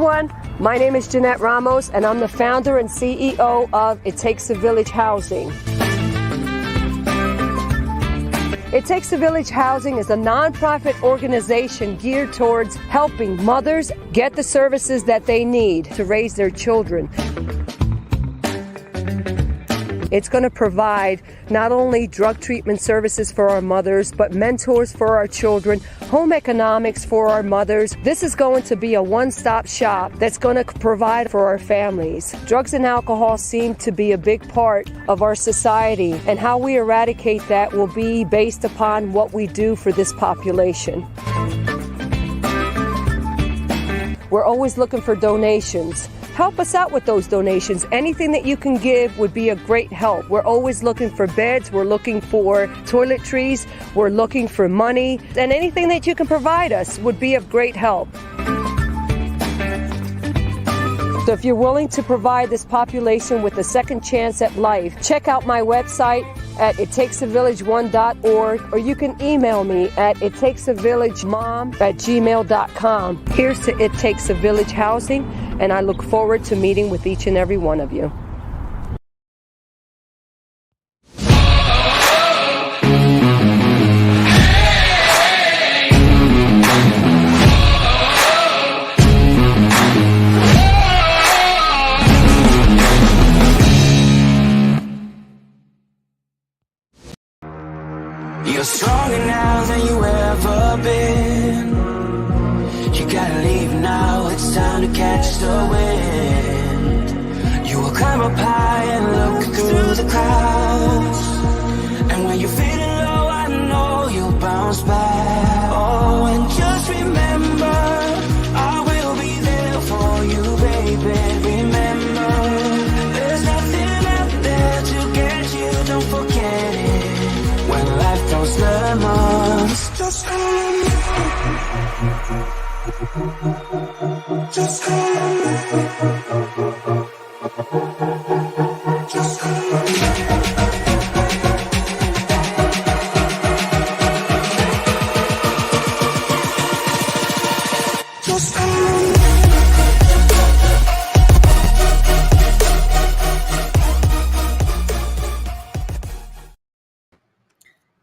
everyone. My name is Jeanette Ramos, and I'm the founder and CEO of It Takes a Village Housing. It Takes a Village Housing is a nonprofit organization geared towards helping mothers get the services that they need to raise their children. It's going to provide not only drug treatment services for our mothers, but mentors for our children, home economics for our mothers. This is going to be a one-stop shop that's going to provide for our families. Drugs and alcohol seem to be a big part of our society, and how we eradicate that will be based upon what we do for this population. We're always looking for donations. Help us out with those donations. Anything that you can give would be a great help. We're always looking for beds. We're looking for toiletries. We're looking for money. And anything that you can provide us would be of great help. So if you're willing to provide this population with a second chance at life, check out my website at ittakesavillage1.org, or you can email me at ittakesavillagemom@gmail.com. Here's to It Takes a Village Housing, and I look forward to meeting with each and every one of you. You're stronger now than you ever been. You gotta leave now, it's time to catch the wind. You will climb up high and look through the clouds. And when you're feeling low, I know you'll bounce back. Oh, and just remember, I will be there for you, baby. Remember, there's nothing out there to get you, don't forget it. When life throws lemons, just call me. Just call me. Just call me. Just call me.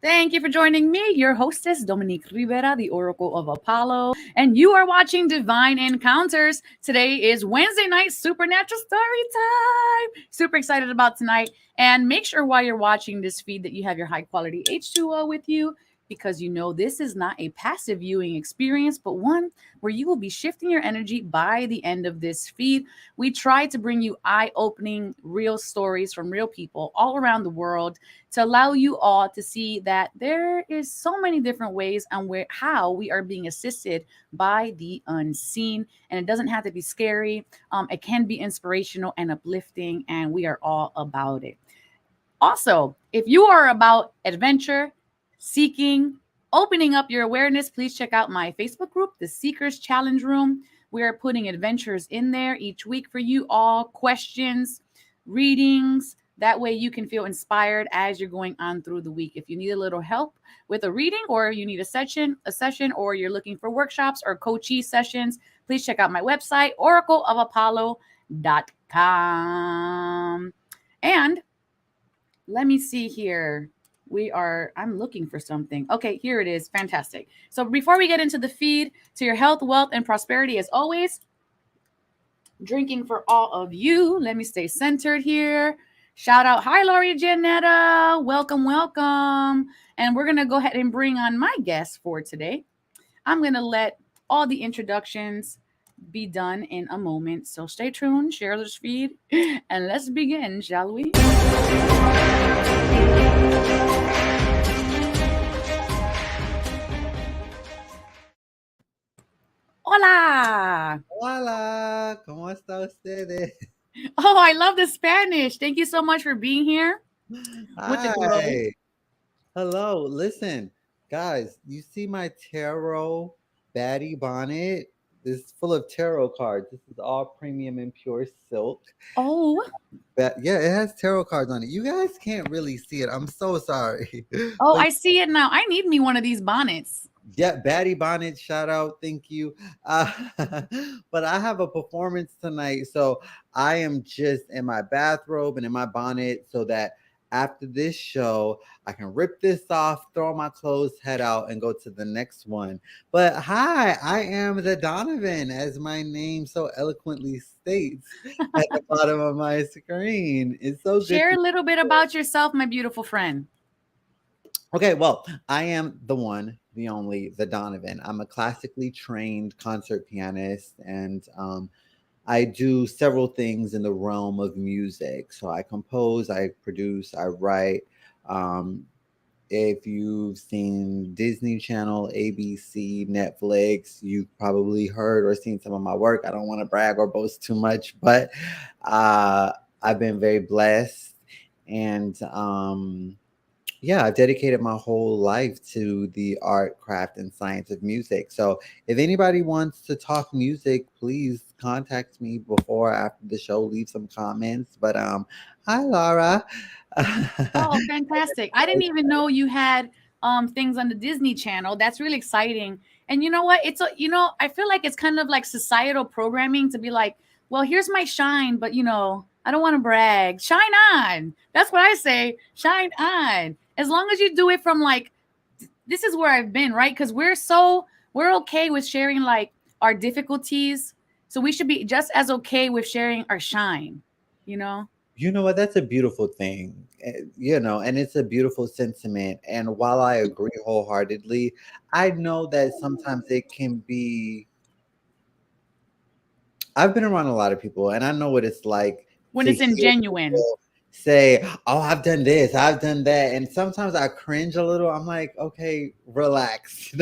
Thank you for joining me, your hostess, Dominique Rivera, the Oracle of Apollo, and you are watching Divine Encounters. Today is Wednesday night Supernatural Story Time. Super excited about tonight. And make sure while you're watching this feed that you have your high quality H2O with you, because you know this is not a passive viewing experience, but one where you will be shifting your energy by the end of this feed. We try to bring you eye-opening, real stories from real people all around the world to allow you all to see that there is so many different ways on how we are being assisted by the unseen. And it doesn't have to be scary. It can be inspirational and uplifting, and we are all about it. Also, if you are about adventure, seeking, opening up your awareness, please check out my Facebook group, The Seekers Challenge Room. We are putting adventures in there each week for you all, questions, readings. That way you can feel inspired as you're going on through the week. If you need a little help with a reading, or you need a session, or you're looking for workshops or coachee sessions, please check out my website, oracleofapollo.com. And let me see here. I'm looking for something. Okay, here it is. Fantastic. So before we get into the feed, to your health, wealth, and prosperity, as always, drinking for all of you. Let me stay centered here. Shout out. Hi, Lori Janetta. Welcome, welcome. And we're going to go ahead and bring on my guest for today. I'm going to let all the introductions be done in a moment. So stay tuned, share this feed, and let's begin, shall we? Hola. Hola, ¿cómo está ustedes? Oh, I love the Spanish. Thank you so much for being here. Hi. Hello. Listen, guys, you see my tarot baddie bonnet? This is full of tarot cards. This is all premium and pure silk. Oh. Yeah, it has tarot cards on it. You guys can't really see it. I'm so sorry. Oh, I see it now. I need me one of these bonnets. Yeah, Batty Bonnet, shout out, thank you. Uh, but I have a performance tonight, so I am just in my bathrobe and in my bonnet so that after this show, I can rip this off, throw my clothes, head out, and go to the next one. But hi, I am the Donovan, as my name so eloquently states at the bottom of my screen. It's so good Share to a little bit about yourself, my beautiful friend. Okay, well, I am the one, the only, the Donovan. I'm a classically trained concert pianist, and I do several things in the realm of music. So I compose, I produce, I write. Um, if you've seen Disney Channel, ABC, Netflix, you've probably heard or seen some of my work. I don't want to brag or boast too much, but uh, I've been very blessed. And yeah, I've dedicated my whole life to the art, craft, and science of music. So if anybody wants to talk music, please contact me before or after the show. Leave some comments. But hi Laura. Oh, fantastic. I didn't even know you had things on the Disney Channel. That's really exciting. And you know what? I feel like it's kind of like societal programming to be like, well, here's my shine, but I don't want to brag. Shine on. That's what I say. Shine on. As long as you do it from like this is where I've been, right? Because we're okay with sharing like our difficulties. So we should be just as okay with sharing our shine, you know? You know what? That's a beautiful thing, and it's a beautiful sentiment. And while I agree wholeheartedly, I know that sometimes it can be. I've been around a lot of people, and I know what it's like When to it's hear ingenuine. people say, "Oh, I've done this, I've done that," and sometimes I cringe a little. I'm like, "Okay, relax.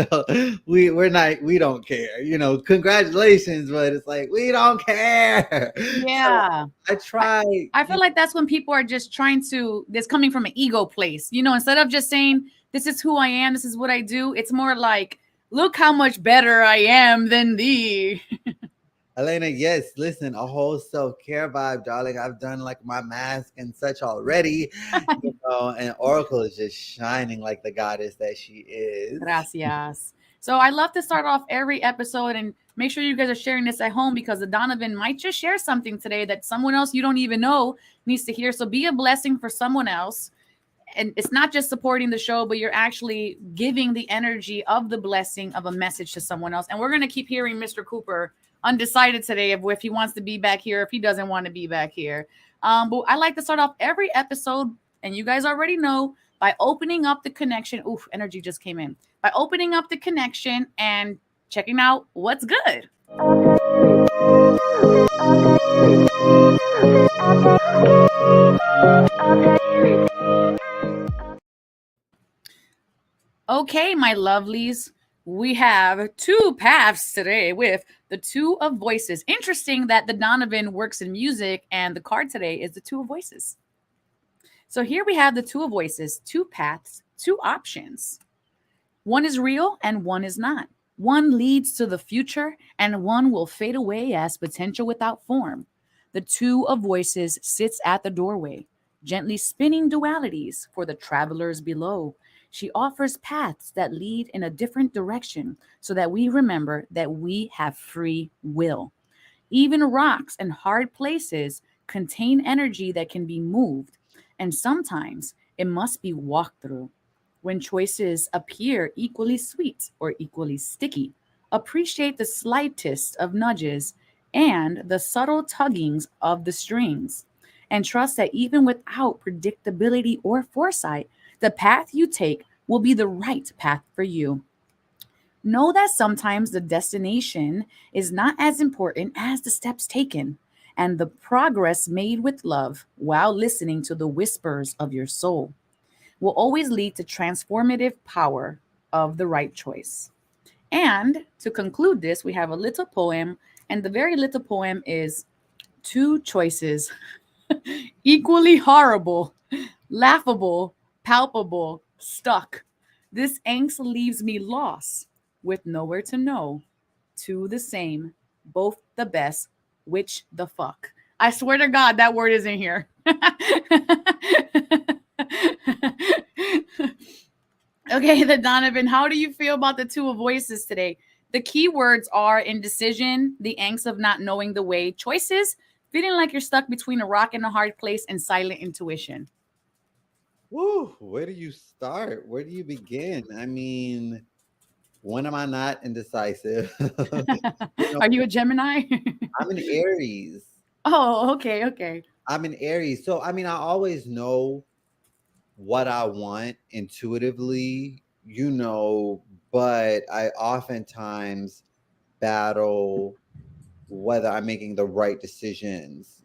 We don't care. Congratulations, but it's like we don't care." So Yeah. I I, try. I feel like that's when people are just trying to, this coming from an ego place, instead of just saying, this is who I am, this is what I do. It's more like, look how much better I am than thee. Elena, yes, listen, a whole self-care vibe, darling. I've done like my mask and such already, and Oracle is just shining like the goddess that she is. Gracias. So I love to start off every episode and make sure you guys are sharing this at home because the Donovan might just share something today that someone else you don't even know needs to hear. So be a blessing for someone else. And it's not just supporting the show, but you're actually giving the energy of the blessing of a message to someone else. And we're going to keep hearing Mr. Cooper undecided today of if he wants to be back here, if he doesn't want to be back here. But I like to start off every episode, and you guys already know, by opening up the connection. Oof, energy just came in. By opening up the connection and checking out what's good. Okay, my lovelies, we have two paths today with the Two of Voices. Interesting that the Donovan works in music and the card today is the Two of Voices. So here we have the Two of Voices, two paths, two options. One is real and one is not. One leads to the future and one will fade away as potential without form. The Two of Voices sits at the doorway, gently spinning dualities for the travelers below. She offers paths that lead in a different direction so that we remember that we have free will. Even rocks and hard places contain energy that can be moved, and sometimes it must be walked through. When choices appear equally sweet or equally sticky, appreciate the slightest of nudges and the subtle tuggings of the strings, and trust that even without predictability or foresight, the path you take will be the right path for you. Know that sometimes the destination is not as important as the steps taken, and the progress made with love while listening to the whispers of your soul will always lead to transformative power of the right choice. And to conclude this, we have a little poem, and the very little poem is two choices equally horrible, laughable, palpable, stuck. This angst leaves me lost with nowhere to know. Two the same, both the best. Which the fuck? I swear to God, that word isn't here. Okay, the Donovan, how do you feel about the two of voices today? The key words are indecision, the angst of not knowing the way, choices, feeling like you're stuck between a rock and a hard place, and silent intuition. Woo, where do you start? Where do you begin? I mean, when am I not indecisive? You know, Are you a Gemini? I'm an Aries. Oh, okay, okay. I'm an Aries. So, I mean, I always know what I want intuitively, but I oftentimes battle whether I'm making the right decisions.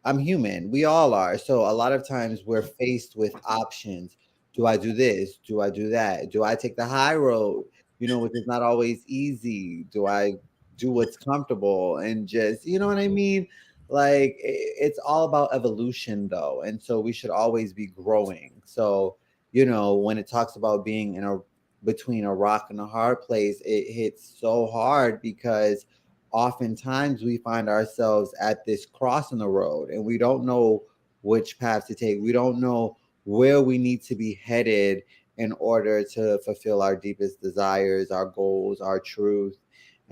I'm human. We all are. So a lot of times we're faced with options. Do I do this? Do I do that? Do I take the high road? Which is not always easy. Do I do what's comfortable and just, you know what I mean? Like it's all about evolution though. And so we should always be growing. So, when it talks about being in a between a rock and a hard place, it hits so hard because oftentimes we find ourselves at this cross in the road and we don't know which path to take. We don't know where we need to be headed in order to fulfill our deepest desires, our goals, our truth.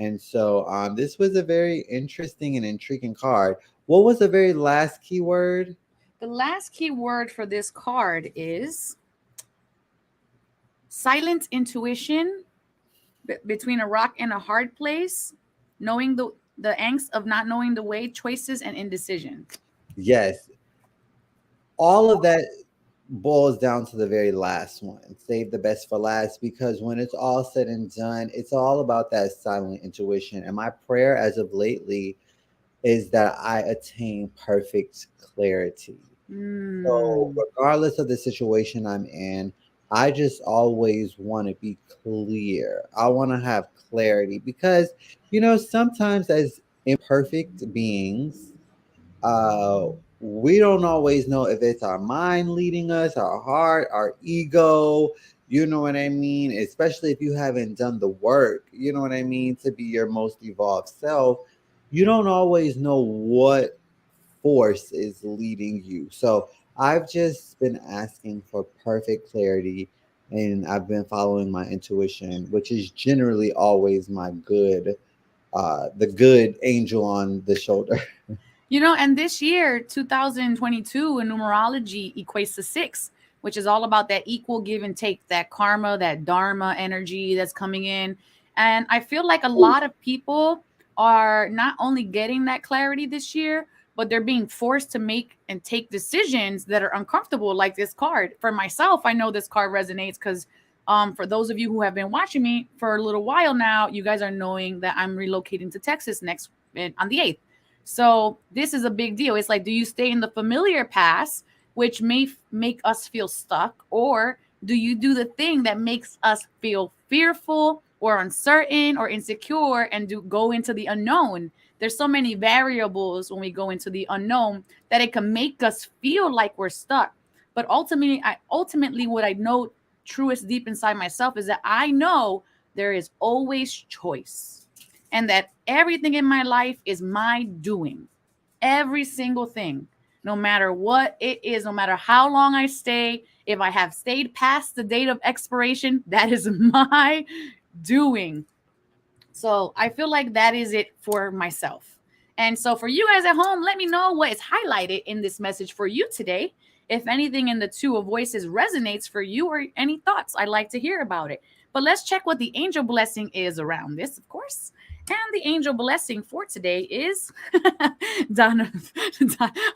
And so this was a very interesting and intriguing card. What was the very last keyword? The last key word for this card is silent intuition, between a rock and a hard place, knowing the angst of not knowing the way, choices, and indecision. Yes, all of that boils down to the very last one. Save the best for last because when it's all said and done, it's all about that silent intuition. And my prayer as of lately is that I attain perfect clarity. So, Mm. regardless of the situation I'm in, I just always want to be clear. I want to have clarity because, sometimes as imperfect beings, uh, we don't always know if it's our mind leading us, our heart, our ego. You know what I mean? Especially if you haven't done the work, you know what I mean, to be your most evolved self. You don't always know what force is leading you. So I've just been asking for perfect clarity and I've been following my intuition, which is generally always the good angel on the shoulder. And this year, 2022, in numerology equates to six, which is all about that equal give and take, that karma, that dharma energy that's coming in. And I feel like a lot of people are not only getting that clarity this year, but they're being forced to make and take decisions that are uncomfortable, like this card. For myself, I know this card resonates because for those of you who have been watching me for a little while now, you guys are knowing that I'm relocating to Texas next on the 8th. So this is a big deal. It's like, do you stay in the familiar past, which may make us feel stuck, or do you do the thing that makes us feel fearful or uncertain or insecure and do go into the unknown? There's so many variables when we go into the unknown that it can make us feel like we're stuck. But ultimately what I know truest deep inside myself is that I know there is always choice and that everything in my life is my doing. Every single thing, no matter what it is, no matter how long I stay, if I have stayed past the date of expiration, that is my doing. So I feel like that is it for myself. And so for you guys at home, let me know what is highlighted in this message for you today. If anything in the two of voices resonates for you or any thoughts, I'd like to hear about it. But let's check what the angel blessing is around this, of course. And the angel blessing for today is Donovan.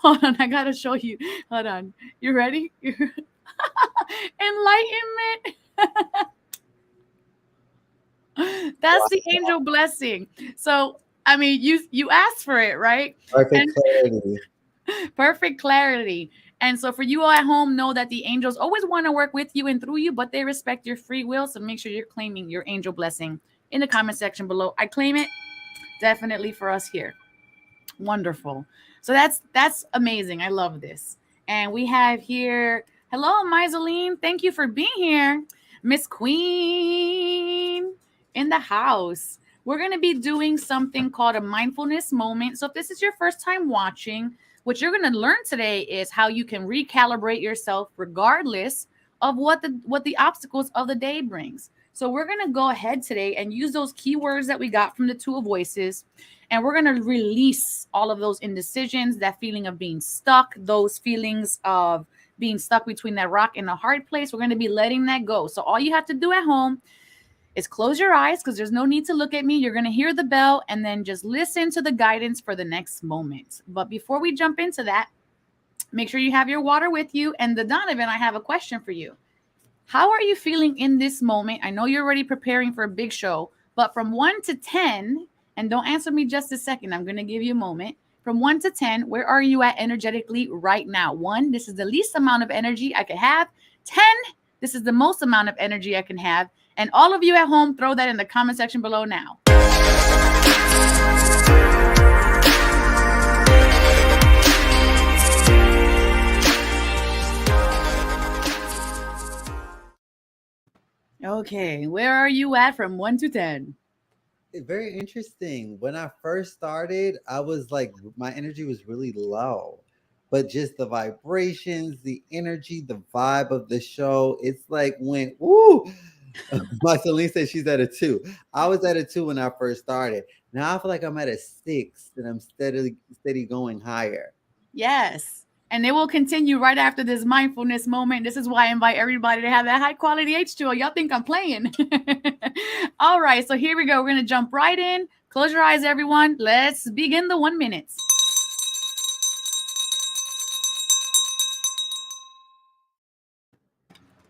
Hold on, I gotta show you. Hold on. You ready? Enlightenment. That's the angel blessing. So, I mean, you asked for it, right? Perfect And clarity. perfect clarity. And so for you all at home, know that the angels always want to work with you and through you, but they respect your free will. So make sure you're claiming your angel blessing in the comment section below. I claim it definitely for us here. Wonderful. So that's amazing. I love this. And we have here, hello, Miseline. Thank you for being here. Miss Queen in the house. We're going to be doing something called a mindfulness moment. So if this is your first time watching, what you're going to learn today is how you can recalibrate yourself regardless of what the obstacles of the day brings. So we're going to go ahead today and use those keywords that we got from the Two of Voices, and we're going to release all of those indecisions, that feeling of being stuck, those feelings of being stuck between that rock and a hard place. We're going to be letting that go. So all you have to do at home is close your eyes, because there's no need to look at me. You're going to hear the bell and then just listen to the guidance for the next moment. But before we jump into that, make sure you have your water with you. And the Donovan, I have a question for you. How are you feeling in this moment? I know you're already preparing for a big show, but from 1 to 10, and don't answer me just a second, I'm going to give you a moment. From 1 to 10, where are you at energetically right now? 1, this is the least amount of energy I could have. 10, this is the most amount of energy I can have. And all of you at home, throw that in the comment section below now. Okay, where are you at from 1 to 10? Very interesting. When I first started, I was like, my energy was really low, but just the vibrations, the energy, the vibe of the show, it's like went, woo. My Celine said she's at a 2. I was at a 2 when I first started. Now I feel like I'm at a 6 and I'm steady going higher. Yes. And they will continue right after this mindfulness moment. This is why I invite everybody to have that high quality H2O. Y'all think I'm playing. All right. So here we go. We're going to jump right in. Close your eyes, everyone. Let's begin the 1 minute.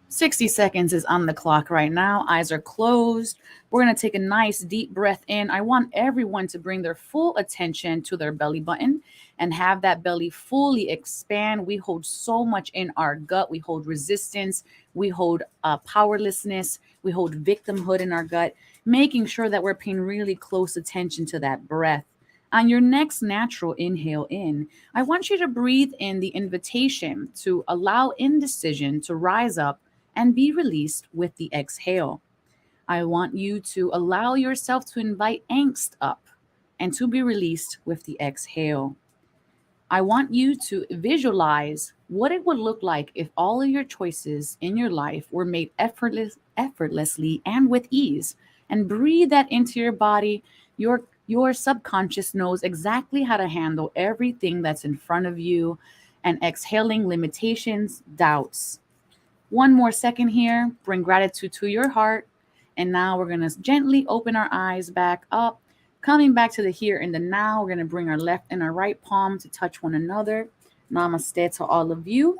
60 seconds is on the clock right now. Eyes are closed. We're going to take a nice deep breath in. I want everyone to bring their full attention to their belly button and have that belly fully expand. We hold so much in our gut. We hold resistance. We hold powerlessness. We hold victimhood in our gut, making sure that we're paying really close attention to that breath. On your next natural inhale in, I want you to breathe in the invitation to allow indecision to rise up and be released with the exhale. I want you to allow yourself to invite angst up and to be released with the exhale. I want you to visualize what it would look like if all of your choices in your life were made effortlessly and with ease. And breathe that into your body. Your subconscious knows exactly how to handle everything that's in front of you, and exhaling limitations, doubts. One more second here. Bring gratitude to your heart. And now we're going to gently open our eyes back up. Coming back to the here and the now, we're going to bring our left and our right palm to touch one another. Namaste to all of you.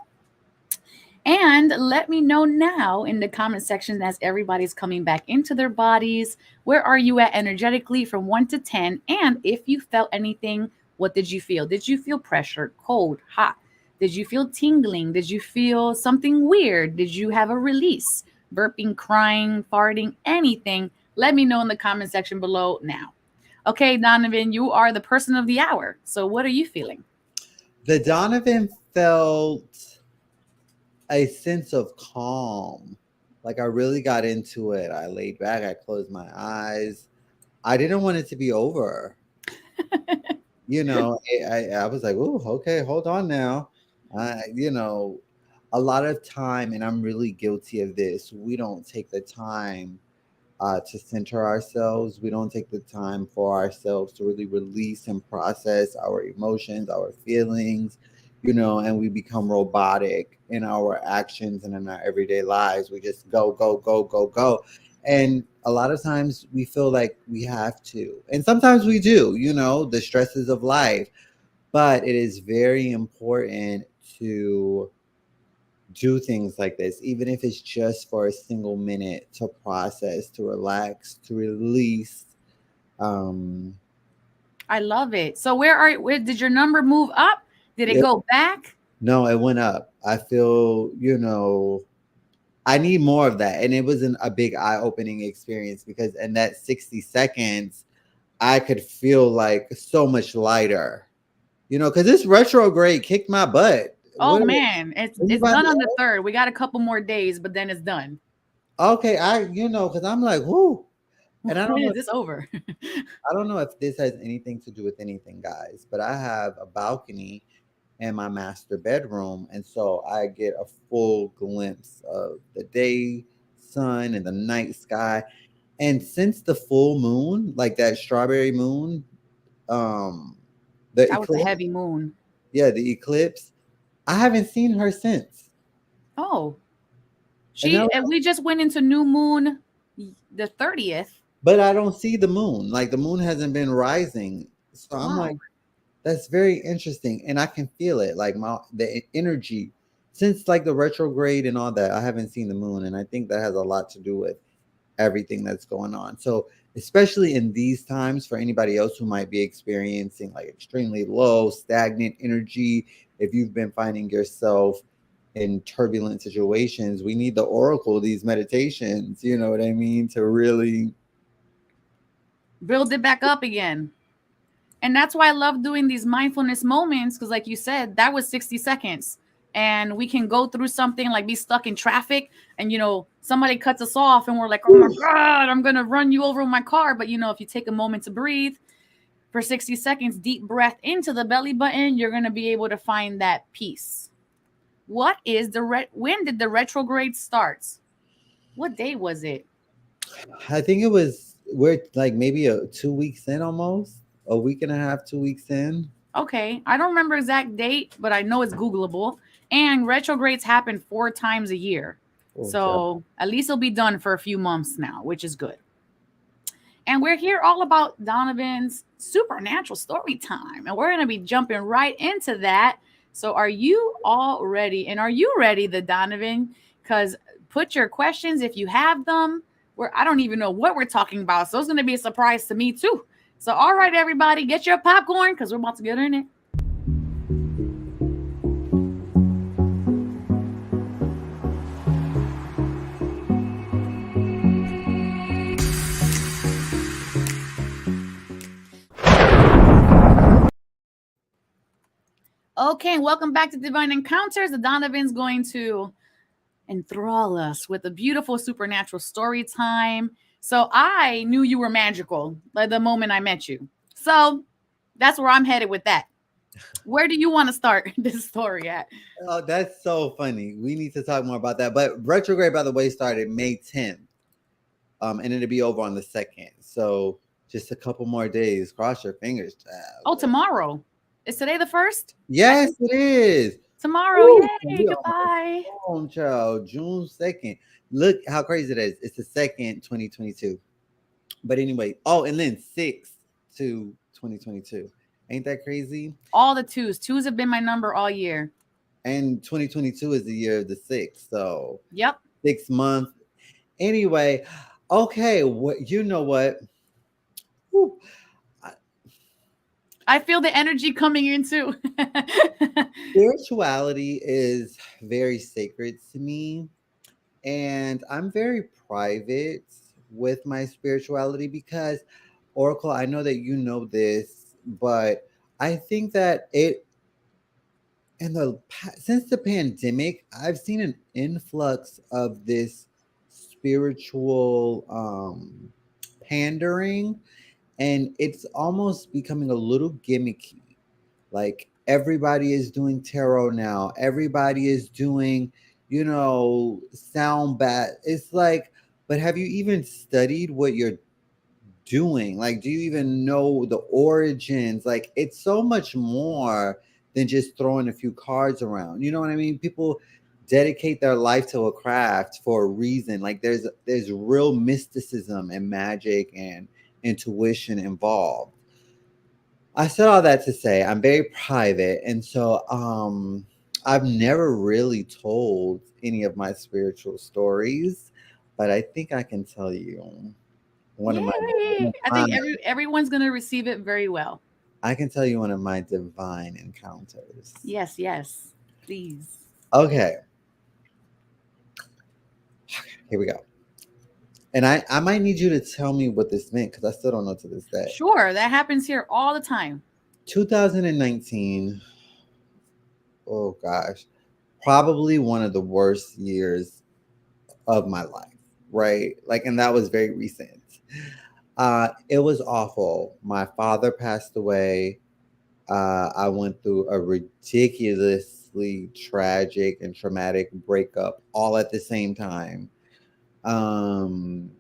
And let me know now in the comment section as everybody's coming back into their bodies. Where are you at energetically from 1 to 10? And if you felt anything, what did you feel? Did you feel pressure, cold, hot? Did you feel tingling? Did you feel something weird? Did you have a release? Burping, crying, farting, anything? Let me know in the comment section below now. Okay, Donovan, you are the person of the hour. So what are you feeling? The Donovan felt a sense of calm. Like I really got into it. I laid back. I closed my eyes. I didn't want it to be over. I was like, oh, okay, hold on now. A lot of time, and I'm really guilty of this, we don't take the time to center ourselves. We don't take the time for ourselves to really release and process our emotions, our feelings, and we become robotic in our actions and in our everyday lives. We just go, go, go, go, go. And a lot of times we feel like we have to. And sometimes we do, the stresses of life. But it is very important to do things like this, even if it's just for a single minute, to process, to relax, to release. I love it. So where did your number move up? Did it go back? No, it went up. I feel, I need more of that. And it was a big eye-opening experience, because in that 60 seconds, I could feel like so much lighter, because this retrograde kicked my butt. Oh, man, it's done on the 3rd. We got a couple more days, but then it's done. Okay, because I'm like, whoo. And I don't know if this over. I don't know if this has anything to do with anything, guys, but I have a balcony and my master bedroom. And so I get a full glimpse of the day sun and the night sky. And since the full moon, like that strawberry moon, um, the That was a eclipse, heavy moon. yeah, the eclipse, I haven't seen her since. Oh, And that we just went into new moon the 30th. but I don't see the moon. Like the moon hasn't been rising. So I'm like, Wow. that's very interesting. And I can feel it. Like the energy. Since like the retrograde and all that, I haven't seen the moon. And I think that has a lot to do with everything that's going on. So especially in these times, for anybody else who might be experiencing like extremely low, stagnant energy, if you've been finding yourself in turbulent situations, we need the oracle, these meditations, you know what I mean, to really Build it back up again. And that's why I love doing these mindfulness moments because, like you said, that was 60 seconds. And we can go through something like be stuck in traffic and, somebody cuts us off and we're like, oh my God, I'm going to run you over with my car. But, if you take a moment to breathe for 60 seconds, deep breath into the belly button, you're going to be able to find that peace. What is when did the retrograde start? What day was it? I think we're like maybe 2 weeks in, almost a week and a half, 2 weeks in. Okay, I don't remember exact date, but I know it's Googleable. And retrogrades happen 4 times a year. Oh, So at least it'll be done for a few months now, which is good. And we're here all about Donovan's supernatural story time. And we're going to be jumping right into that. So are you all ready? And are you ready, the Donovan? Because put your questions if you have them. I don't even know what we're talking about. So it's going to be a surprise to me too. So all right, everybody, get your popcorn because we're about to get in it. Okay, welcome back to Divine Encounters. The Donovan's going to enthrall us with a beautiful supernatural story time. So I knew you were magical like the moment I met you. So that's where I'm headed with that. Where do you want to start this story at? Oh, that's so funny. We need to talk more about that. But retrograde, by the way, started May 10th. And it'll be over on the 2nd. So just a couple more days. Cross your fingers, child. Oh, tomorrow. Is today the 1st? Yes, it is. Tomorrow. Woo! Yay. Goodbye. Child, June 2nd. Look how crazy it is. It's the 2nd, 2022. But anyway, and then 6 to 2022. Ain't that crazy? All the twos. Twos have been my number all year. And 2022 is the year of the 6. So yep. 6 months. Anyway, okay. You know what? Whew. I feel the energy coming in too. Spirituality is very sacred to me. And I'm very private with my spirituality because, Oracle, I know that you know this, but I think that since the pandemic, I've seen an influx of this spiritual pandering, and it's almost becoming a little gimmicky. Like everybody is doing tarot now. Everybody is doing, sound bat. It's like, but have you even studied what you're doing? Like, do you even know the origins? Like, it's so much more than just throwing a few cards around. You know what I mean? People dedicate their life to a craft for a reason. Like there's real mysticism and magic and intuition involved. I said all that to say I'm very private, and so I've never really told any of my spiritual stories, but I think I can tell you one of my. I think everyone's going to receive it very well. I can tell you one of my divine encounters. Yes, please. Okay. Here we go. And I might need you to tell me what this meant because I still don't know to this day. Sure, that happens here all the time. 2019. Oh gosh, probably one of the worst years of my life, right? Like, and that was very recent. It was awful. My father passed away. I went through a ridiculously tragic and traumatic breakup all at the same time. Um,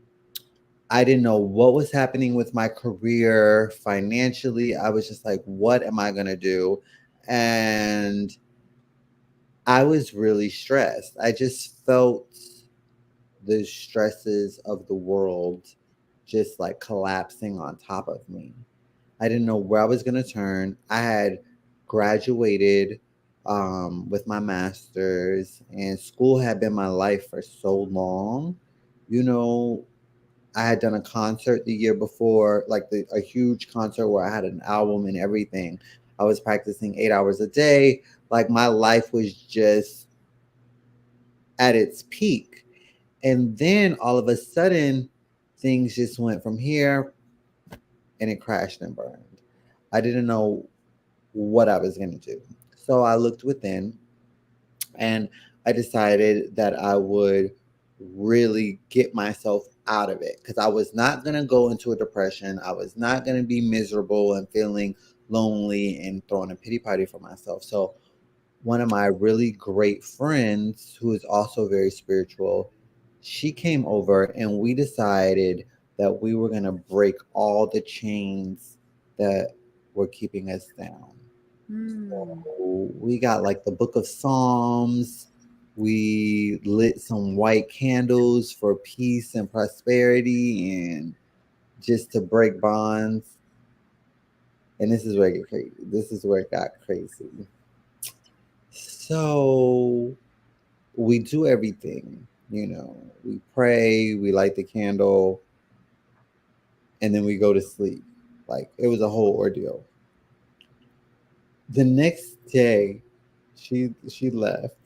I didn't know what was happening with my career financially. I was just like, what am I going to do? And I was really stressed. I just felt the stresses of the world just like collapsing on top of me. I didn't know where I was going to turn. I had graduated with my master's, and school had been my life for so long. You know, I had done a concert the year before, like a huge concert where I had an album and everything. I was practicing 8 hours a day. Like my life was just at its peak. And then all of a sudden, things just went from here and it crashed and burned. I didn't know what I was going to do. So I looked within and I decided that I would really get myself out of it because I was not going to go into a depression. I was not going to be miserable and feeling lonely and throwing a pity party for myself. So one of my really great friends who is also very spiritual, she came over and we decided that we were going to break all the chains that were keeping us down. Mm. So we got like the book of Psalms. We lit some white candles for peace and prosperity and just to break bonds. And this is where it get crazy. This is where it got crazy. So we do everything, you know. We pray, we light the candle, and then we go to sleep. Like it was a whole ordeal. The next day, she left.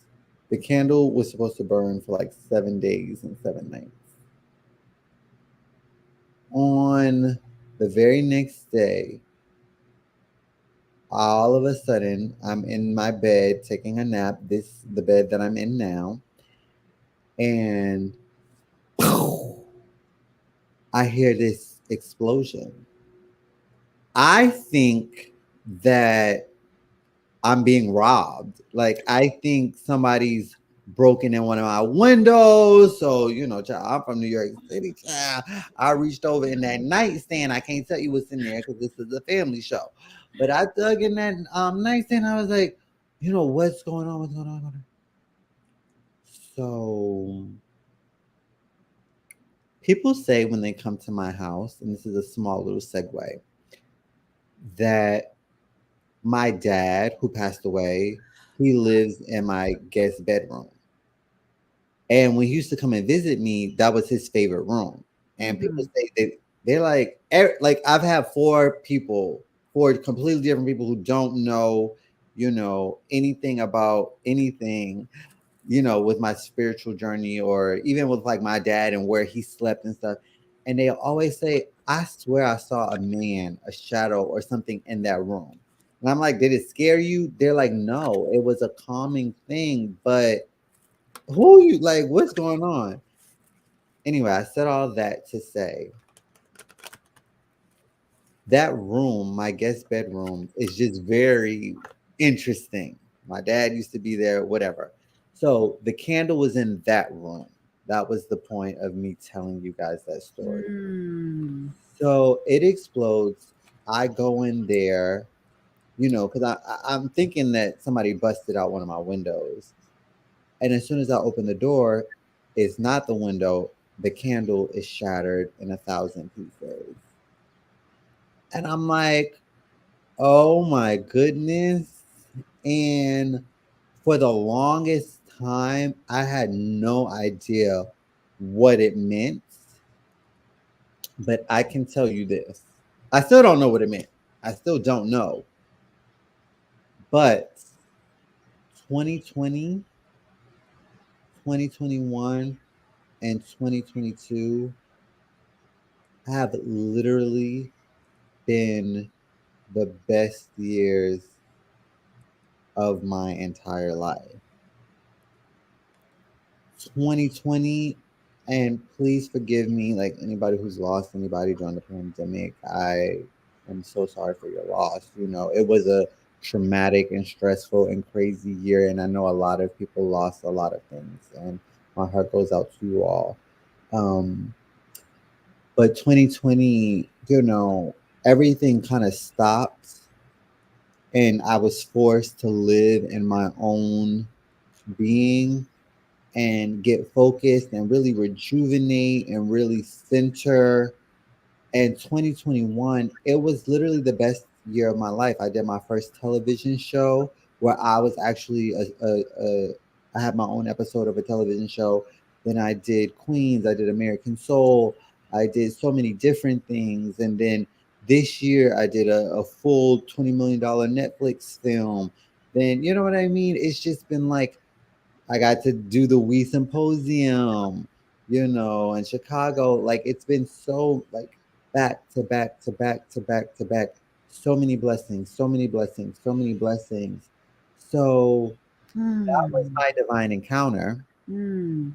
The candle was supposed to burn for like 7 days and 7 nights. On the very next day, all of a sudden, I'm in my bed taking a nap. This the bed that I'm in now, and I hear this explosion. I think that I'm being robbed. Like I think somebody's broken in one of my windows. So, you know, child, I'm from New York City. Child. I reached over in that nightstand. I can't tell you what's in there because this is a family show. But I dug in that nightstand. I was like, you know, what's going on? What's going on? What's going on? So people say when they come to my house, and this is a small little segue, that my dad, who passed away, he lives in my guest bedroom. And when he used to come and visit me, that was his favorite room. And people Mhm. say they're like I've had four completely different people who don't know, you know, anything about anything, you know, with my spiritual journey or even with like my dad and where he slept and stuff. And they always say, I swear I saw a man, a shadow, or something in that room. And I'm like, did it scare you? They're like, no, it was a calming thing. But who you like, what's going on? Anyway, I said all that to say that room, my guest bedroom, is just very interesting. My dad used to be there, whatever. So the candle was in that room. That was the point of me telling you guys that story. Mm. So it explodes. I go in there, you know, because I'm thinking that somebody busted out one of my windows. And as soon as I open the door, it's not the window. The candle is shattered in 1,000 pieces. And I'm like, oh my goodness. And for the longest time, I had no idea what it meant. But I can tell you this. I still don't know what it meant. I still don't know. But 2020, 2021, and 2022 have literally been the best years of my entire life. 2020, and please forgive me, like anybody who's lost anybody during the pandemic. I am so sorry for your loss. You know, it was a traumatic and stressful and crazy year, and I know a lot of people lost a lot of things, and my heart goes out to you all. Um, but 2020, you know, everything kind of stopped, and I was forced to live in my own being and get focused and really rejuvenate and really center. And 2021, it was literally the best year of my life. I did my first television show where I was actually I had my own episode of a television show. Then I did Queens, I did American Soul, I did so many different things. And then this year I did a full $20 million Netflix film. Then, you know what I mean? It's just been like, I got to do the We Symposium, you know, in Chicago. Like it's been so like back to back to back to back to back. So many blessings, so many blessings, so many blessings. So that was Hmm. my divine encounter. Hmm.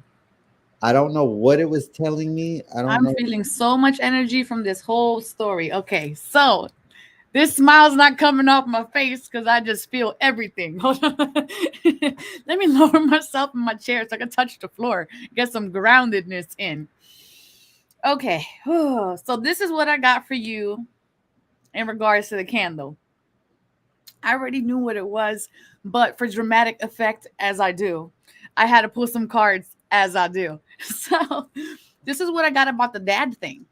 I don't know what it was telling me. I don't I'm know. feeling so much energy from this whole story. Okay, so this smile's not coming off my face because I just feel everything. Hold on. Let me lower myself in my chair so I can touch the floor, get some groundedness in. Okay, so this is what I got for you in regards to the candle. I already knew what it was, but for dramatic effect, as I do, I had to pull some cards as I do. So, this is what I got about the dad thing.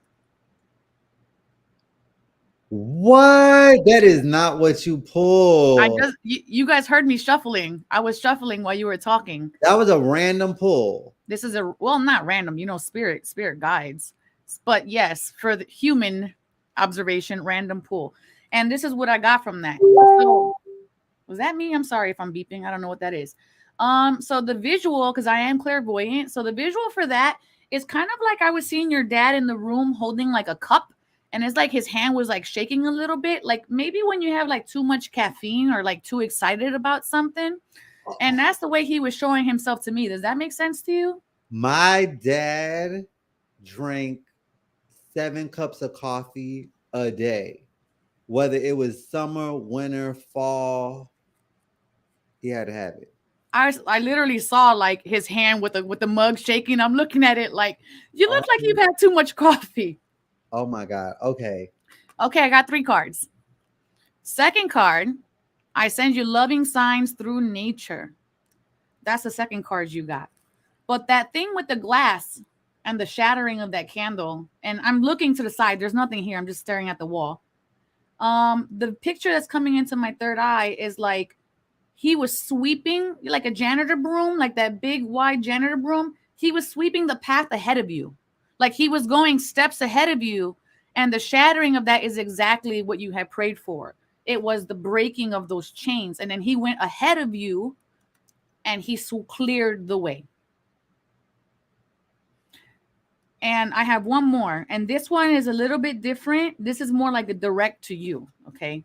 What? That is not what you I pulled. just you guys heard me shuffling. I was shuffling while you were talking. That was a random pull. This is a well, not random, spirit guides. But yes, for the human observation, random pull. And this is what I got from that. So was that me? I'm sorry if I'm beeping. I don't know what that is. So the visual, because I am clairvoyant, so the visual for that is kind of like I was seeing your dad in the room holding like a cup, and it's like his hand was like shaking a little bit, like maybe when you have like too much caffeine or like too excited about something. And that's the way he was showing himself to me. Does that make sense to you? My dad drank 7 cups of coffee a day. Whether it was summer, winter, fall, he had to have it. I literally saw like his hand with the mug shaking. I'm looking at it like you look like Oh, you've had too much coffee. oh my God. Okay. Okay, I got 3 cards. Second card, I send you loving signs through nature. That's the second card you got. But that thing with the glass and the shattering of that candle, and I'm looking to the side. There's nothing here. I'm just staring at the wall. The picture that's coming into my third eye is like he was sweeping like a janitor broom, like that big wide janitor broom. He was sweeping the path ahead of you. Like he was going steps ahead of you. And the shattering of that is exactly what you had prayed for. It was the breaking of those chains. And then he went ahead of you and he cleared the way. And I have one more. And this one is a little bit different. This is more like a direct to you. Okay.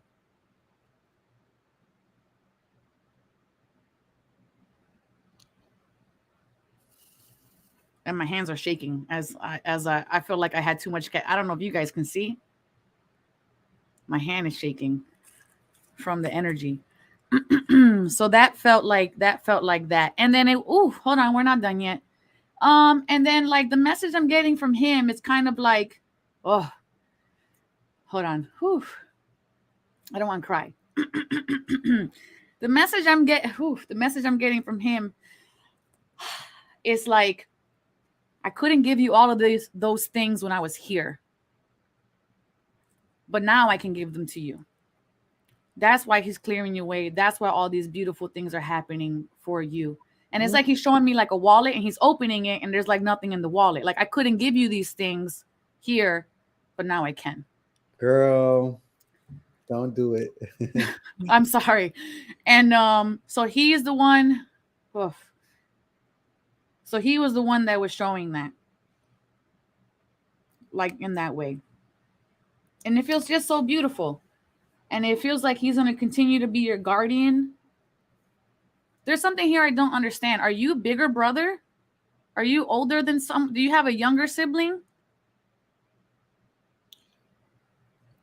And my hands are shaking as I feel like I had too much. I don't know if you guys can see. My hand is shaking from the energy. So that felt like that. And then hold on, we're not done yet. And then like the message I'm getting from him is kind of like, oh, hold on. Whew. I don't want to cry. The message I'm getting from him is like, I couldn't give you all of those things when I was here. But now I can give them to you. That's why he's clearing your way. That's why all these beautiful things are happening for you. And it's like he's showing me like a wallet and he's opening it and there's like nothing in the wallet. Like I couldn't give you these things here, but now I can. Girl, don't do it. I'm sorry. And so he is the one. Oof. So he was the one that was showing that. Like in that way. And it feels just so beautiful. And it feels like he's going to continue to be your guardian. There's something here I don't understand. Are you a bigger brother? Are you older than some? Do you have a younger sibling?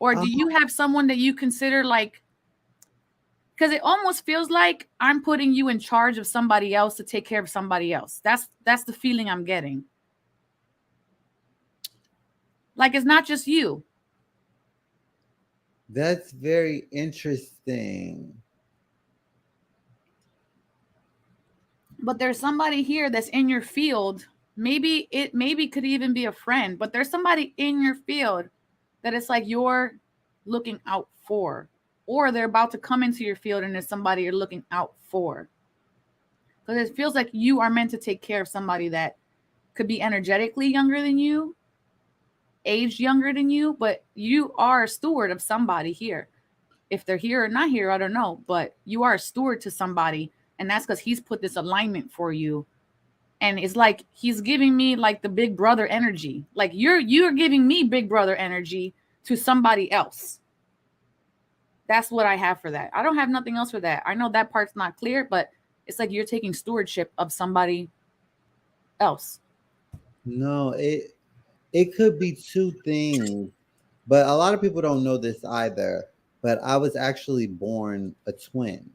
Or do you have someone that you consider like, because it almost feels like I'm putting you in charge of somebody else to take care of somebody else. That's the feeling I'm getting. Like it's not just you. That's very interesting. But there's somebody here that's in your field. Maybe could even be a friend, but there's somebody in your field that it's like you're looking out for. Or they're about to come into your field and there's somebody you're looking out for. Because it feels like you are meant to take care of somebody that could be energetically younger than you, aged younger than you, but you are a steward of somebody here. If they're here or not here, I don't know, but you are a steward to somebody, and that's because he's put this alignment for you. And it's like he's giving me like the big brother energy. Like you're giving me big brother energy to somebody else. That's what I have for that. I don't have nothing else for that. I know that part's not clear, but it's like you're taking stewardship of somebody else. No, it could be two things, but a lot of people don't know this either. But I was actually born a twin.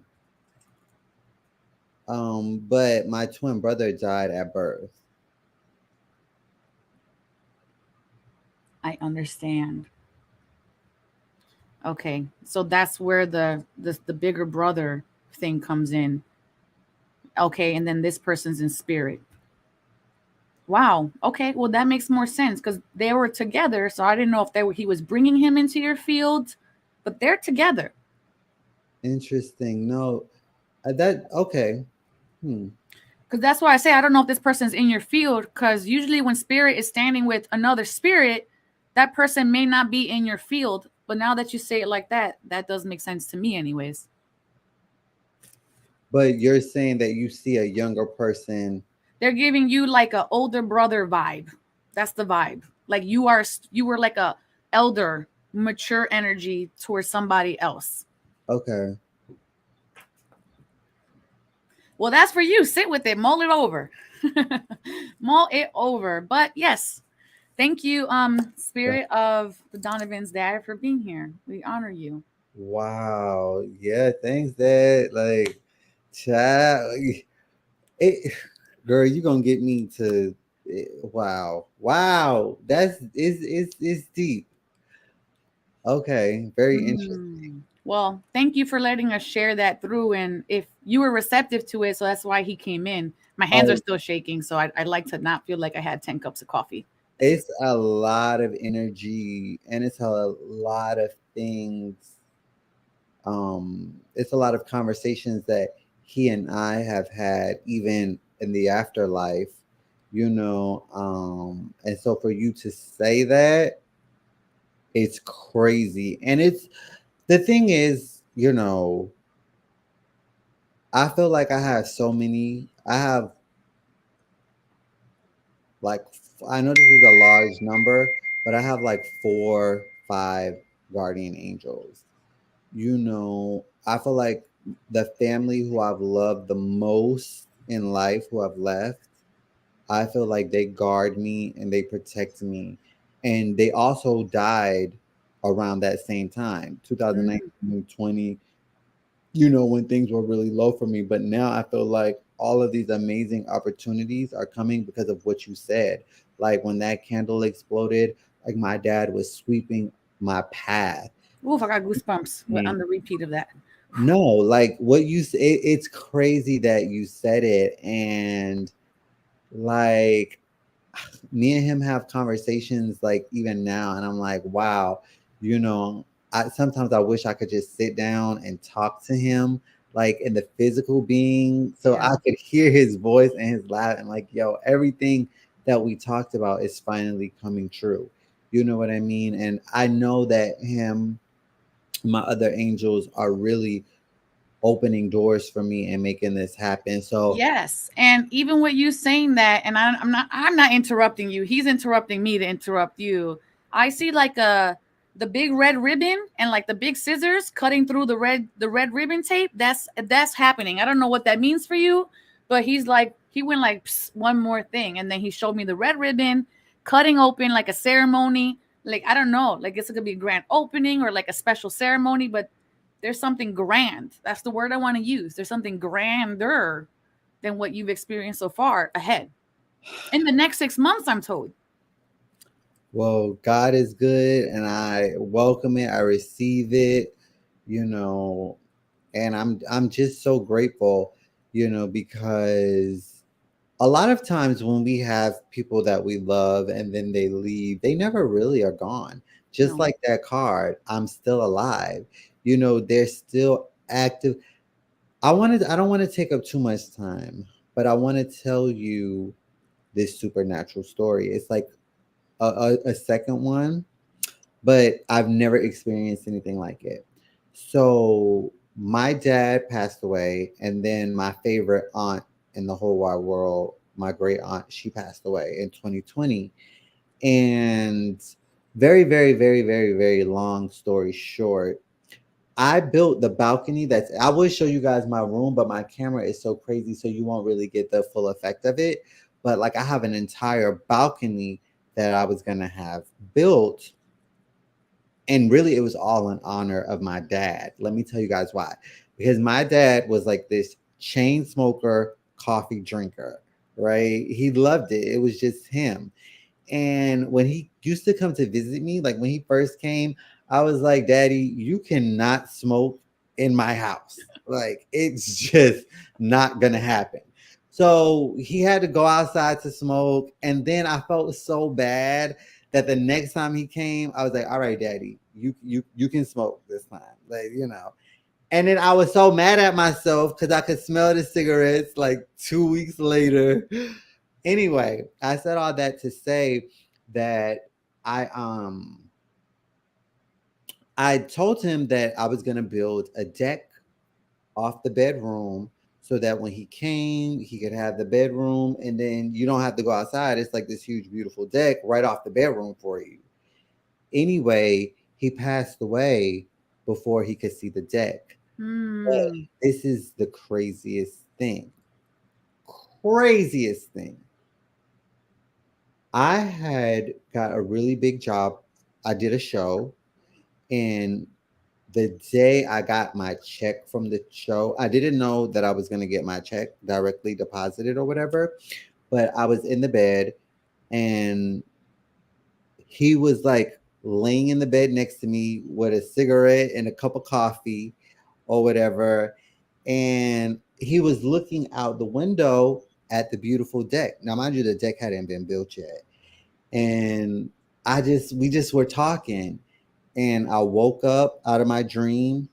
But my twin brother died at birth. I understand. Okay, so that's where the bigger brother thing comes in. Okay, and then this person's in spirit. Wow. Okay, well that makes more sense because they were together. So I didn't know if he was bringing him into your field, but they're together. Interesting. No, that okay. Hmm. Because that's why I say I don't know if this person's in your field. Because usually when spirit is standing with another spirit, that person may not be in your field. But now that you say it like that, that does make sense to me, anyways. But you're saying that you see a younger person. They're giving you like a older brother vibe. That's the vibe. Like you were like a elder, mature energy towards somebody else. Okay. Well, that's for you. Sit with it. Mull it over. Mull it over. But yes, thank you, spirit of the Donovan's dad, for being here. We honor you. Wow. Yeah, thanks, Dad. Like, child, it, girl, you gonna get me to wow. Wow. That's is deep. Okay, very interesting. Well, thank you for letting us share that through. And if you were receptive to it, so that's why he came in. My hands are Oh, still shaking, so I'd like to not feel like I had 10 cups of coffee. it's a lot of energy and it's a lot of things. It's a lot of conversations that he and I have had even in the afterlife, and so for you to say that, it's crazy. And it's the thing is, I feel like I have like, I know this is a large number, but I have like 4, 5 guardian angels. I feel like the family who I've loved the most in life, who I've left, I feel like they guard me and they protect me. And they also died around that same time, 2019, 20, when things were really low for me. But now I feel like all of these amazing opportunities are coming because of what you said. Like when that candle exploded, like my dad was sweeping my path. Oof, I got goosebumps Me. on the repeat of that. No, like what you say, it's crazy that you said it. And like me and him have conversations like even now, and I'm like, wow, sometimes I wish I could just sit down and talk to him like in the physical being so Yeah. I could hear his voice and his laugh and like, yo, everything that we talked about is finally coming true. You know what I mean? And I know that my other angels are really opening doors for me and making this happen. So Yes, and even with you saying that, and I'm not interrupting you. He's interrupting me to interrupt you. I see like the big red ribbon and like the big scissors cutting through the red ribbon tape. That's happening. I don't know what that means for you, but he went like, "Psst, one more thing," and then he showed me the red ribbon cutting open like a ceremony, like I don't know, like it's gonna be a grand opening or like a special ceremony, but there's something grand. That's the word I want to use. There's something grander than what you've experienced so far ahead in the next 6 months, I'm told. Well, God is good and I welcome it. I receive it, you know, and I'm just so grateful, because a lot of times when we have people that we love and then they leave, they never really are gone. Just No. like that card, I'm still alive. They're still active. I don't want to take up too much time, but I want to tell you this supernatural story. It's like a second one, but I've never experienced anything like it. So my dad passed away, and then my favorite aunt in the whole wide world, my great aunt, she passed away in 2020. And very, very, very, very, very long story short, I built the balcony I will show you guys my room, but my camera is so crazy, so you won't really get the full effect of it. But like I have an entire balcony that I was gonna have built. And really it was all in honor of my dad. Let me tell you guys why. Because my dad was like this chain smoker, coffee drinker, right? He loved it. It was just him. And when he used to come to visit me, like when he first came, I was like, Daddy, you cannot smoke in my house. Like, it's just not going to happen. So he had to go outside to smoke. And then I felt so bad that the next time he came, I was like, all right, Daddy, you can smoke this time. Like. And then I was so mad at myself because I could smell the cigarettes like 2 weeks later. Anyway, I said all that to say that I told him that I was gonna build a deck off the bedroom so that when he came, he could have the bedroom, and then you don't have to go outside. It's like this huge, beautiful deck right off the bedroom for you. Anyway, he passed away before he could see the deck. But Mm. this is the craziest thing. Craziest thing. I had got a really big job. I did a show, and the day I got my check from the show, I didn't know that I was going to get my check directly deposited or whatever, but I was in the bed and he was like laying in the bed next to me with a cigarette and a cup of coffee or whatever. And he was looking out the window at the beautiful deck. Now, mind you, the deck hadn't been built yet. And we just were talking. And I woke up out of my dream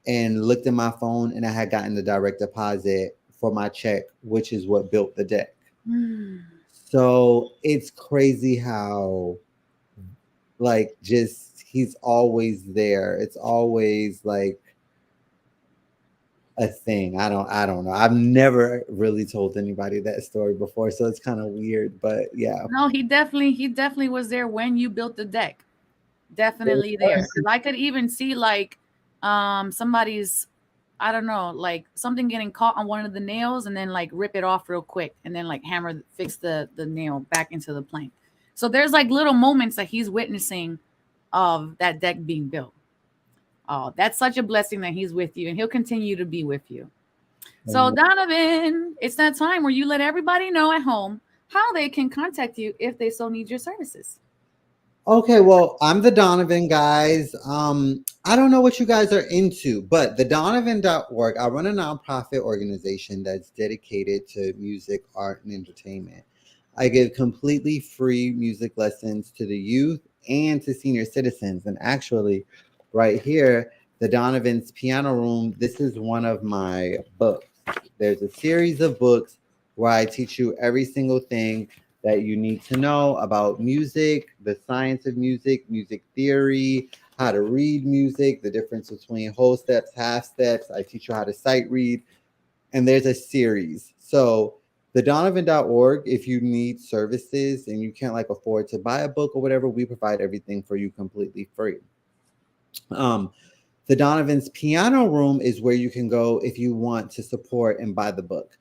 and looked at my phone, and I had gotten the direct deposit for my check, which is what built the deck. Mm. So it's crazy how, like, just he's always there. It's always like a thing. I don't know. I've never really told anybody that story before, so it's kind of weird. But yeah, No, he definitely was there when you built the deck. Definitely there. Because I could even see like somebody's, I don't know, like something getting caught on one of the nails and then like rip it off real quick and then like fix the nail back into the plank. So there's like little moments that he's witnessing of that deck being built. Oh, that's such a blessing that he's with you and he'll continue to be with you. So Donovan, it's that time where you let everybody know at home how they can contact you if they so need your services. okay, well, I'm the Donovan, guys. I don't know what you guys are into, but the Donovan.org, I run a nonprofit organization that's dedicated to music, art, and entertainment. I give completely free music lessons to the youth and to senior citizens. And actually, right here, the Donovan's Piano Room, this is one of my books. There's a series of books where I teach you every single thing that you need to know about music, the science of music, music theory, how to read music, the difference between whole steps, half steps. I teach you how to sight read, and there's a series. So the Donovan.org, if you need services and you can't like afford to buy a book or whatever, we provide everything for you completely free. The Donovan's Piano Room is where you can go if you want to support and buy the book.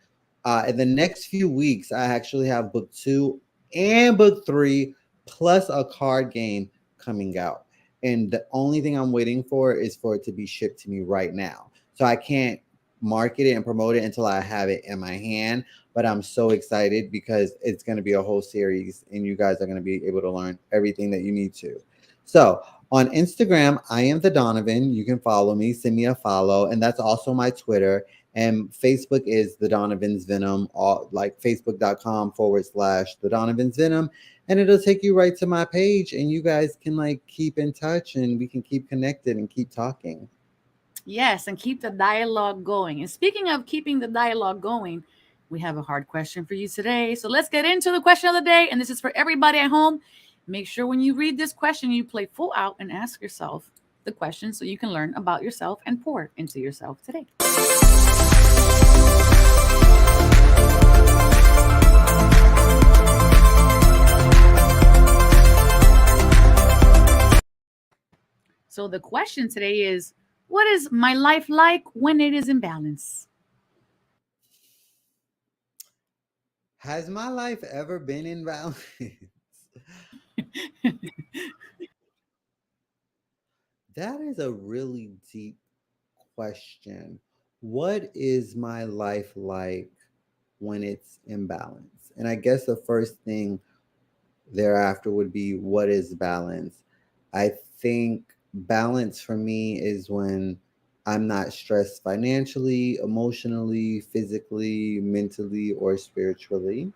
In the next few weeks, I actually have book 2 and book 3 plus a card game coming out. And the only thing I'm waiting for is for it to be shipped to me right now. So I can't market it and promote it until I have it in my hand. But I'm so excited because it's going to be a whole series and you guys are going to be able to learn everything that you need to. So on Instagram, I am the Donovan. You can follow me, send me a follow. And that's also my Twitter. And Facebook is the Donovan's Venom, all, like facebook.com/the Donovan's Venom, and it'll take you right to my page and you guys can like keep in touch and we can keep connected and keep talking. Yes, and keep the dialogue going. And speaking of keeping the dialogue going, we have a hard question for you today. So let's get into the question of the day. And this is for everybody at home. Make sure when you read this question, you play full out and ask yourself the question so you can learn about yourself and pour into yourself today. So the question today is, what is my life like when it is in balance? Has my life ever been in balance? That is a really deep question. What is my life like when it's in balance? And I guess the first thing thereafter would be, what is balance? I think balance for me is when I'm not stressed financially, emotionally, physically, mentally, or spiritually.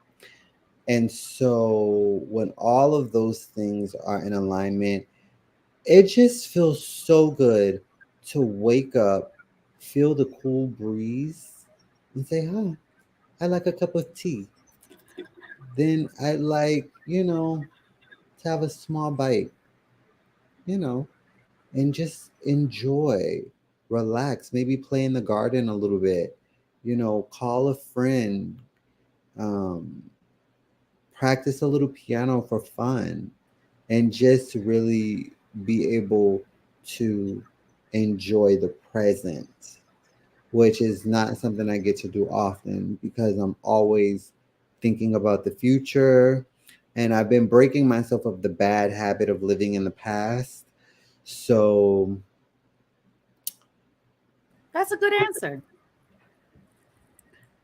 And so when all of those things are in alignment, it just feels so good to wake up, feel the cool breeze, and say, huh, I like a cup of tea. Then I like, to have a small bite, you know, and just enjoy, relax, maybe play in the garden a little bit, call a friend, um, practice a little piano for fun, and just really be able to enjoy the present, which is not something I get to do often because I'm always thinking about the future. And I've been breaking myself of the bad habit of living in the past. So, That's a good answer.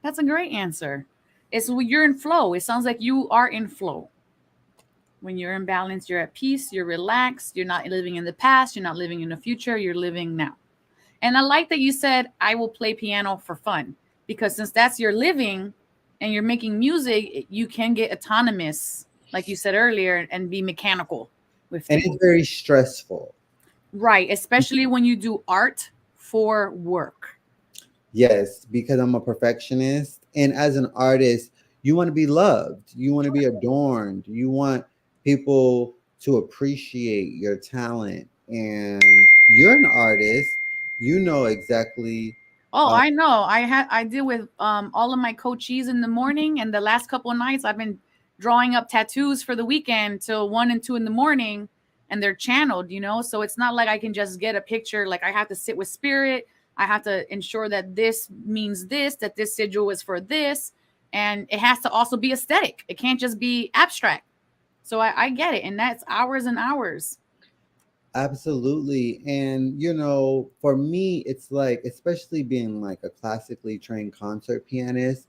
That's a great answer. It's when you're in flow. It sounds like you are in flow. When you're in balance, you're at peace, you're relaxed, you're not living in the past, you're not living in the future, you're living now. And I like that you said, I will play piano for fun, because since that's your living and you're making music, you can get autonomous, like you said earlier, and be mechanical with and things. it's very stressful. Right. Especially when you do art for work. Yes, because I'm a perfectionist. And as an artist, you want to be loved, you want to be adorned, you want people to appreciate your talent. And you're an artist, you know exactly. Oh, uh, I know. I deal with all of my coachees in the morning, and the last couple of nights I've been drawing up tattoos for the weekend till 1 and 2 in the morning, and they're channeled. So it's not like I can just get a picture. Like I have to sit with spirit. I have to ensure that this means this, that this sigil is for this, and it has to also be aesthetic. It can't just be abstract. So I get it, and that's hours and hours. Absolutely. And, for me, it's like, especially being like a classically trained concert pianist,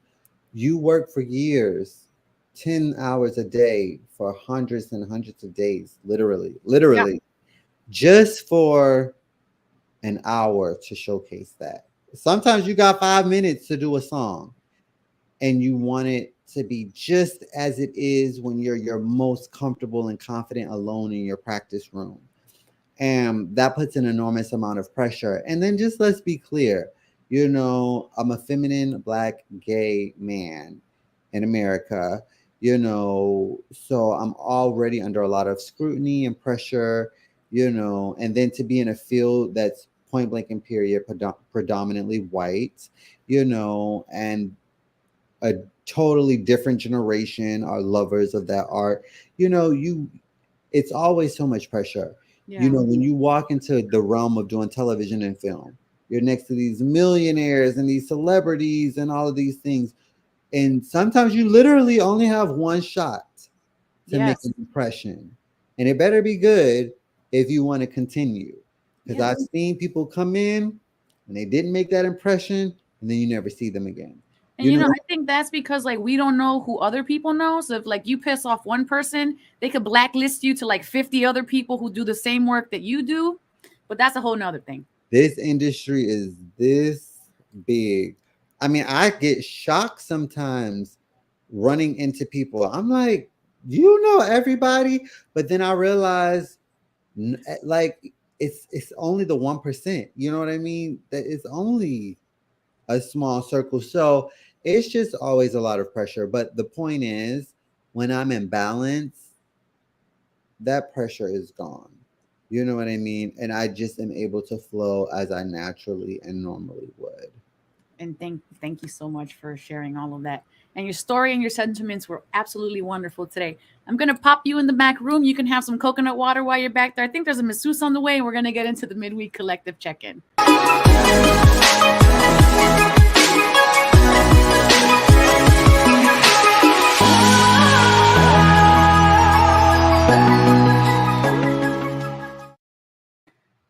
you work for years, 10 hours a day for hundreds and hundreds of days, literally, Yeah. literally, just for an hour to showcase that. Sometimes you got 5 minutes to do a song and you want it to be just as it is when you're your most comfortable and confident alone in your practice room. And that puts an enormous amount of pressure. And then just let's be clear, I'm a feminine black gay man in America, so I'm already under a lot of scrutiny and pressure, and then to be in a field that's point blank and period predominantly white, and a totally different generation are lovers of that art. You It's always so much pressure. Yeah. When you walk into the realm of doing television and film, you're next to these millionaires and these celebrities and all of these things. And sometimes you literally only have one shot. to make Yes. an impression. And it better be good if you want to continue. Because Yes. I've seen people come in and they didn't make that impression, and then you never see them again. And You know, I think that's because like we don't know who other people know. So if like you piss off one person, they could blacklist you to like 50 other people who do the same work that you do. But that's a whole nother thing. this industry is this big. I mean, I get shocked sometimes running into people. I'm like, you know everybody, but then I realize like it's only the 1%. You know what I mean? That it's only a small circle. So it's just always a lot of pressure. But the point is, when I'm in balance, that pressure is gone. You know what I mean? And I just am able to flow as I naturally and normally would. And thank you so much for sharing all of that. And your story and your sentiments were absolutely wonderful today. I'm gonna pop you in the back room. You can have some coconut water while you're back there. I think there's a masseuse on the way, and we're gonna get into the midweek collective check-in.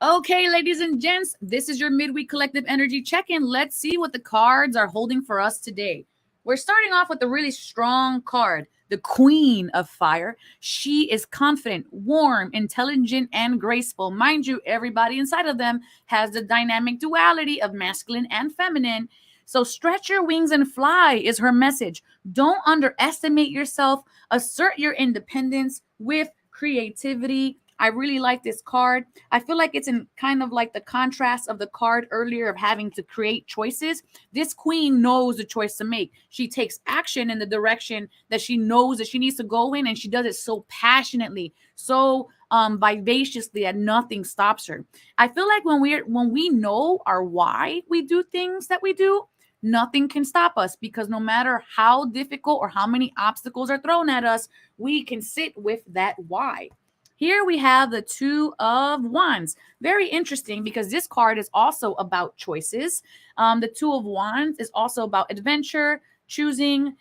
Okay, ladies and gents, this is your midweek collective energy check-in. Let's see what the cards are holding for us today. We're starting off with a really strong card, the Queen of Fire. She is confident, warm, intelligent, and graceful. Mind you, everybody inside of them has the dynamic duality of masculine and feminine. So stretch your wings and fly is her message. Don't underestimate yourself. Assert your independence with creativity. I really like this card. I feel like it's in kind of like the contrast of the card earlier of having to create choices. This queen knows the choice to make. She takes action in the direction that she knows that she needs to go in, and she does it so passionately, so vivaciously that nothing stops her. I feel like when we know our why we do things that we do, nothing can stop us, because no matter how difficult or how many obstacles are thrown at us, we can sit with that why. Here we have the Two of Wands. Very interesting, because this card is also about choices. The Two of Wands is also about adventure, choosing.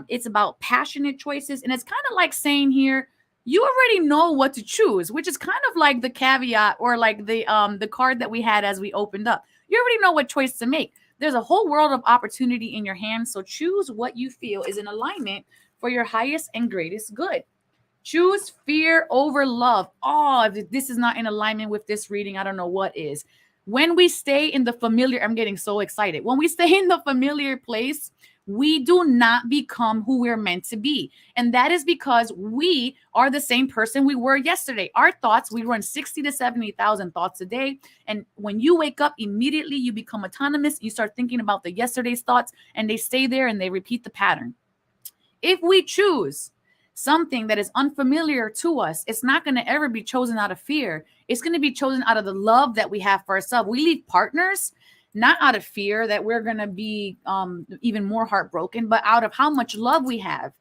It's about passionate choices. And it's kind of like saying here, you already know what to choose, which is kind of like the caveat, or like the card that we had as we opened up. You already know what choice to make. There's a whole world of opportunity in your hands. So choose what you feel is in alignment for your highest and greatest good. Choose fear over love. Oh, if this is not in alignment with this reading, I don't know what is. When we stay in the familiar, I'm getting so excited. When we stay in the familiar place, we do not become who we're meant to be. And that is because we are the same person we were yesterday. Our thoughts, we run 60 to 70,000 thoughts a day. And when you wake up, immediately you become autonomous. You start thinking about the yesterday's thoughts, and they stay there and they repeat the pattern. If we choose something that is unfamiliar to us, it's not going to ever be chosen out of fear. It's going to be chosen out of the love that we have for ourselves. We leave partners not out of fear that we're going to be even more heartbroken, but out of how much love we have.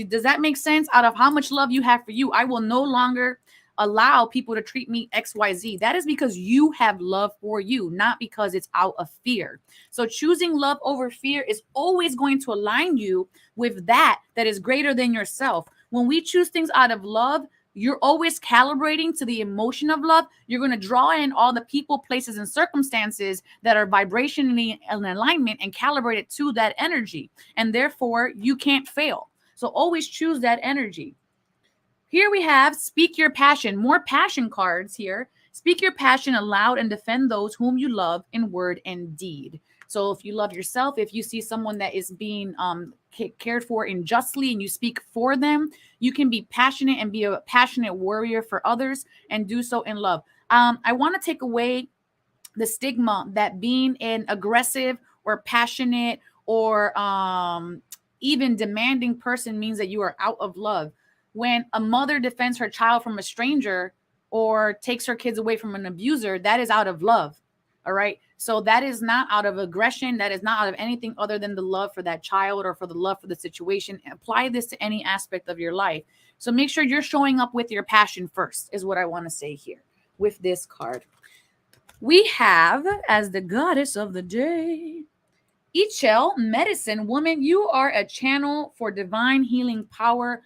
Does that make sense? Out of how much love you have for you, I will no longer allow people to treat me XYZ. That is because you have love for you, not because it's out of fear. So choosing love over fear is always going to align you with that is greater than yourself. When we choose things out of love, you're always calibrating to the emotion of love. You're going to draw in all the people, places, and circumstances that are vibrationally in alignment and calibrated to that energy. And therefore, you can't fail. So always choose that energy. Here we have Speak Your Passion. More passion cards here. Speak your passion aloud and defend those whom you love in word and deed. So if you love yourself, if you see someone that is being cared for unjustly and you speak for them, you can be passionate and be a passionate warrior for others and do so in love. I want to take away the stigma that being an aggressive or passionate or even demanding person means that you are out of love. When a mother defends her child from a stranger or takes her kids away from an abuser, that is out of love. All right. So that is not out of aggression. That is not out of anything other than the love for that child or for the love for the situation. Apply this to any aspect of your life. So make sure you're showing up with your passion first, is what I want to say here with this card. We have, as the goddess of the day, Ichel, medicine woman. You are a channel for divine healing power.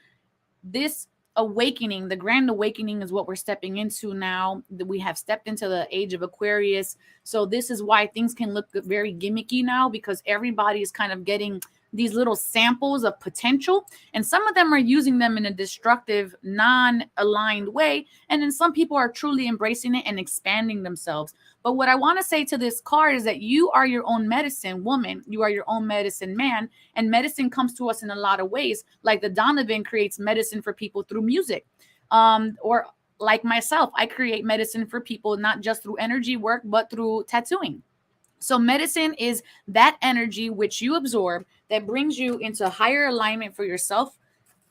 This awakening. The grand awakening is what we're stepping into now. We have stepped into the age of Aquarius. So this is why things can look very gimmicky now, because everybody is kind of getting these little samples of potential, and some of them are using them in a destructive, non-aligned way, and then some people are truly embracing it and expanding themselves. But what I want to say to this card is that you are your own medicine woman, you are your own medicine man, and medicine comes to us in a lot of ways. Like the Donovan creates medicine for people through music, or like myself, I create medicine for people not just through energy work but through tattooing. So medicine is that energy which you absorb that brings you into higher alignment for yourself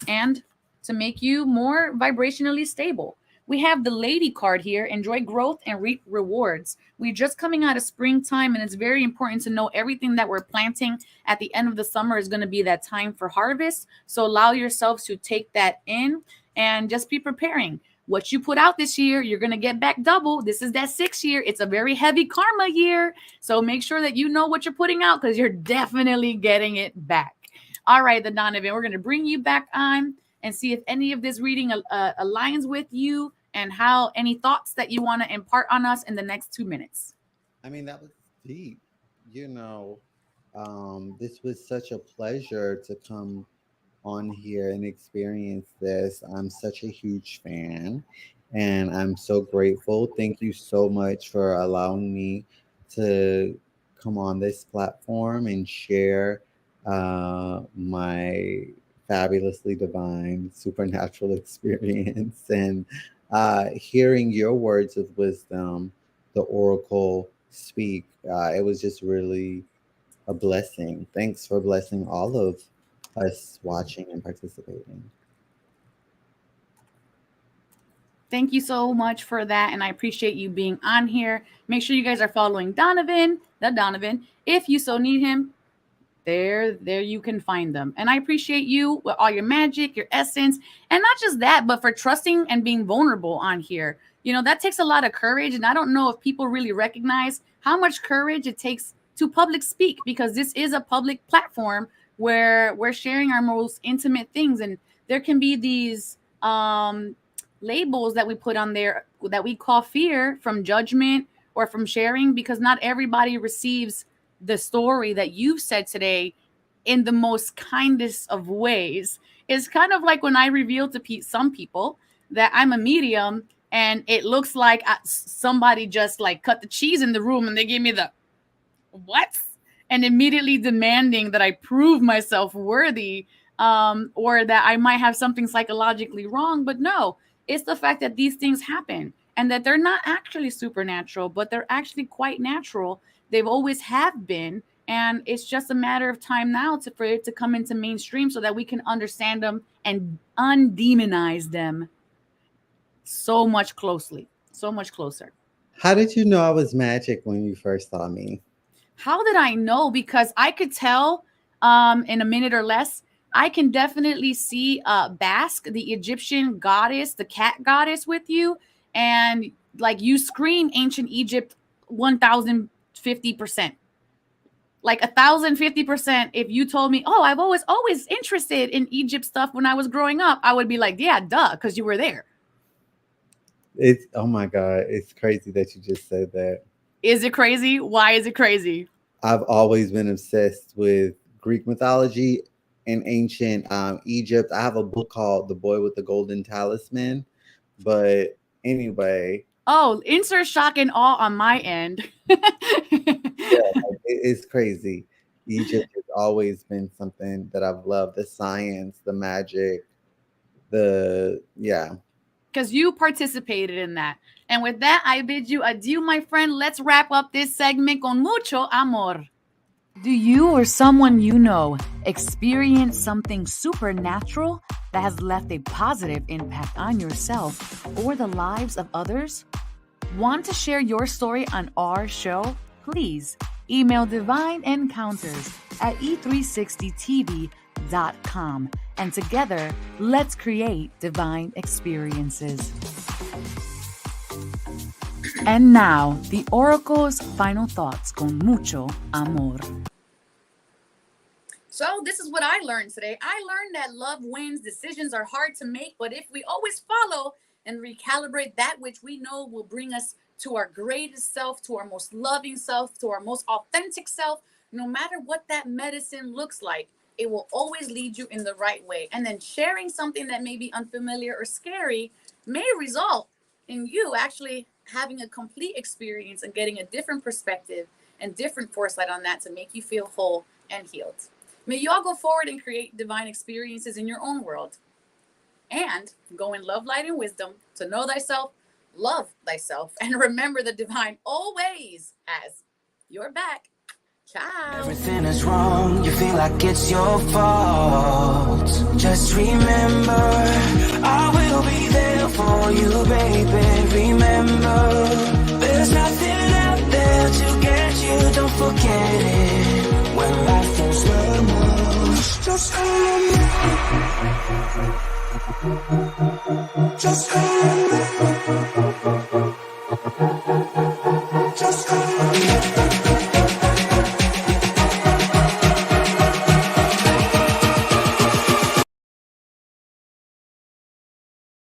and to make you more vibrationally stable. We have the lady card here. Enjoy growth and reap rewards. We're just coming out of springtime, and it's very important to know everything that we're planting at the end of the summer is going to be that time for harvest. So allow yourselves to take that in and just be preparing. What you put out this year, you're going to get back double. This is that 6th year. It's a very heavy karma year. So make sure that you know what you're putting out, because you're definitely getting it back. All right, the Donovan, we're going to bring you back on and see if any of this reading aligns with you and how any thoughts that you want to impart on us in the next 2 minutes. I mean, that was deep. This was such a pleasure to come on here and experience this. I'm such a huge fan and I'm so grateful. Thank you so much for allowing me to come on this platform and share my fabulously divine supernatural experience and hearing your words of wisdom, the oracle speak. It was just really a blessing. Thanks for blessing all of us watching and participating. Thank you so much for that, and I appreciate you being on here. Make sure you guys are following Donovan, the Donovan, if you so need him. There you can find them. And I appreciate you with all your magic, your essence, and not just that, but for trusting and being vulnerable on here. That takes a lot of courage, and I don't know if people really recognize how much courage it takes to public speak, because this is a public platform where we're sharing our most intimate things, and there can be these labels that we put on there that we call fear from judgment or from sharing, because not everybody receives the story that you've said today in the most kindest of ways. It's kind of like when I reveal to some people that I'm a medium, and it looks like somebody just like cut the cheese in the room and they gave me the what? And immediately demanding that I prove myself worthy, or that I might have something psychologically wrong. But no, it's the fact that these things happen and that they're not actually supernatural, but they're actually quite natural. They've always have been. And it's just a matter of time now for it to come into mainstream so that we can understand them and undemonize them so much closer. How did you know I was magic when you first saw me? How did I know? Because I could tell in a minute or less. I can definitely see Basque, the Egyptian goddess, the cat goddess with you. And like you scream ancient Egypt 1050%. Like 1050%. If you told me, oh, I've always interested in Egypt stuff when I was growing up, I would be like, yeah, duh, because you were there. Oh my God, it's crazy that you just said that. Is it crazy? Why is it crazy? I've always been obsessed with Greek mythology and ancient Egypt. I have a book called The Boy with the Golden Talisman. But anyway. Oh, insert shock and awe on my end. It's crazy. Egypt has always been something that I've loved. The science, the magic, Because you participated in that. And with that, I bid you adieu, my friend. Let's wrap up this segment con mucho amor. Do you or someone you know experience something supernatural that has left a positive impact on yourself or the lives of others? Want to share your story on our show? Please email Divine Encounters at e360tv.com. And together, let's create divine experiences. And now, the Oracle's final thoughts con mucho amor. So this is what I learned today. I learned that love wins. Decisions are hard to make, but if we always follow and recalibrate that which we know will bring us to our greatest self, to our most loving self, to our most authentic self, no matter what that medicine looks like, it will always lead you in the right way. And then sharing something that may be unfamiliar or scary may result in you actually having a complete experience and getting a different perspective and different foresight on that to make you feel whole and healed. May you all go forward and create divine experiences in your own world. And go in love, light, and wisdom to know thyself, love thyself, and remember the divine always has your back. Ciao. Everything is wrong, you feel like it's your fault. Just remember, I will be there for you, baby. Remember, there's nothing out there to get you, don't forget it. When life feels lemons, just hold on. Just hold on.